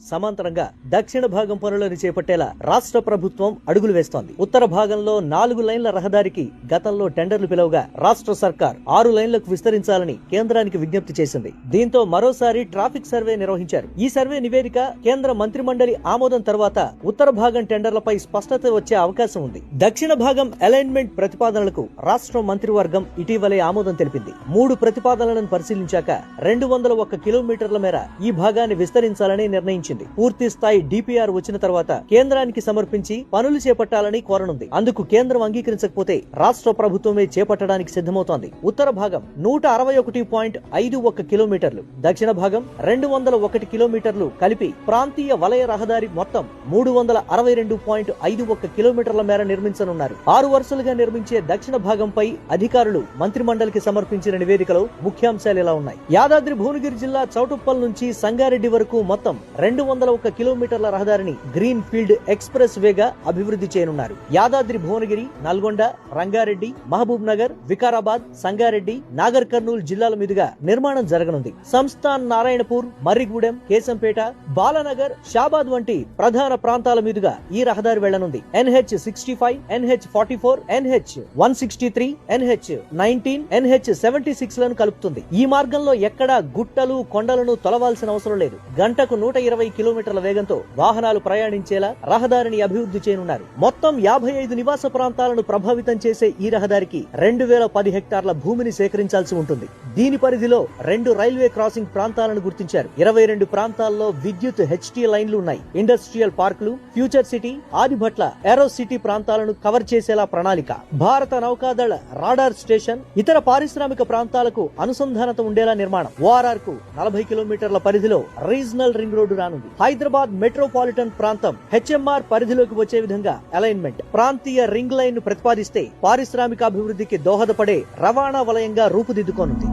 సమాంతరంగా దక్షిణ భాగం పనులను చేపట్టేలా రాష్ట్ర ప్రభుత్వం అడుగులు వేస్తోంది. ఉత్తర భాగంలో 4 లైన్ల రహదారికి గతంలో టెండర్లు పిలవగా రాష్ట్ర సర్కార్ 6 లైన్లకు విస్తరించాలని కేంద్రానికి విజ్ఞప్తి చేసింది. దీంతో మరోసారి ట్రాఫిక్ సర్వే నిర్వహించారు. ఈ సర్వే నివేదిక కేంద్ర మంత్రిమండలి ఆమోదం తర్వాత ఉత్తర భాగం టెండర్లపై స్పష్టత వచ్చే అవకాశం ఉంది. దక్షిణ భాగం అలైన్మెంట్ ప్రతిపాదనలకు రాష్ట్ర మంత్రివర్గం ఇటీవలే ఆమోదం తెలిపింది. 3 ప్రతిపాదనలను పరిశీలించాక 201 కిలోమీటర్ల మేర ఈ భాగాన్ని విస్తరించాలని నిర్ణయించింది. పూర్తి స్థాయి డిపిఆర్ వచ్చిన తర్వాత కేంద్రానికి సమర్పించి పనులు చేపట్టాలని కోరనుంది. అందుకు కేంద్రం అంగీకరించకపోతే రాష్ట్ర ప్రభుత్వమే చేపట్టడానికి సిద్ధమవుతోంది. ఉత్తర భాగం 161.51 కిలోమీటర్లు, దక్షిణ భాగం 201 కిలోమీటర్లు కలిపి ప్రాంతీయ వలయ రహదారి మొత్తం 362.51 కిలోమీటర్ల మేర నిర్మించనున్నారు. 6 వరుసలుగా నిర్మించే దక్షిణ భాగంపై అధికారులు మంత్రిమండలికి సమర్పించిన నివేదికలో ముఖ్యాంశాలు ఇలా ఉన్నాయి. యాదాద్రి భువనగిరి జిల్లా చౌటుప్పల్ నుంచి సంగారెడ్డి వరకు మొత్తం 201 కిలోమీటర్ల రహదారిని గ్రీన్ ఫీల్డ్ ఎక్స్ప్రెస్ వేగా అభివృద్ధి చేయనున్నారు. యాదాద్రి భువనగిరి, నల్గొండ, రంగారెడ్డి, మహబూబ్ నగర్, వికారాబాద్, సంగారెడ్డి, నాగర్ కర్నూలు జిల్లాల మీదుగా నిర్మాణం జరగనుంది. సంస్థాన్, నారాయణపూర్, మర్రిగూడెం, కేశంపేట, బాలానగర్, షాబాద్ వంటి ప్రధాన ప్రాంతాల మీదుగా ఈ రహదారి వెళ్లనుంది. NH65, NH44, NH163, NH19, NH76 లను కలుపుతుంది. ఈ మార్గంలో ఎక్కడా గుట్టలు, కొండలను తొలవాల్సిన అవసరం లేదు. గంటకు 120 కిలోమీటర్ల వేగంతో వాహనాలు ప్రయాణించేలా రహదారిని అభివృద్ధి చేయనున్నారు. మొత్తం 55 నివాస ప్రాంతాలను ప్రభావితం చేసే ఈ రహదారికి 2010 హెక్టార్ల భూమిని సేకరించాల్సి ఉంటుంది. దీని పరిధిలో 2 రైల్వే క్రాసింగ్ ప్రాంతాలను గుర్తించారు. 22 ప్రాంతాల్లో విద్యుత్ HT లైన్లు ఉన్నాయి. ఇండస్ట్రియల్ పార్కులు, ఫ్యూచర్ సిటీ, ఆదిభట్ల, ఏరో సిటీ ప్రాంతాలను కవర్ చేసేలా ప్రణాళిక. భారత నౌకాదళ రాడార్ స్టేషన్, ఇతర పారిశ్రామిక ప్రాంతాలకు అనుసంధానత ఉండేలా నిర్మాణం. ORR కు 40 కిలోమీటర్ల పరిధిలో రీజనల్ రింగ్ రోడ్డు రానుంది. హైదరాబాద్ మెట్రోపాలిటన్ ప్రాంతం HMR పరిధిలోకి వచ్చే విధంగా అలైన్మెంట్, ప్రాంతీయ రింగ్ లైన్ ను ప్రతిపాదిస్తే పారిశ్రామిక అభివృద్ధికి దోహదపడే రవాణా వలయంగా రూపుదిద్దుకోనుంది.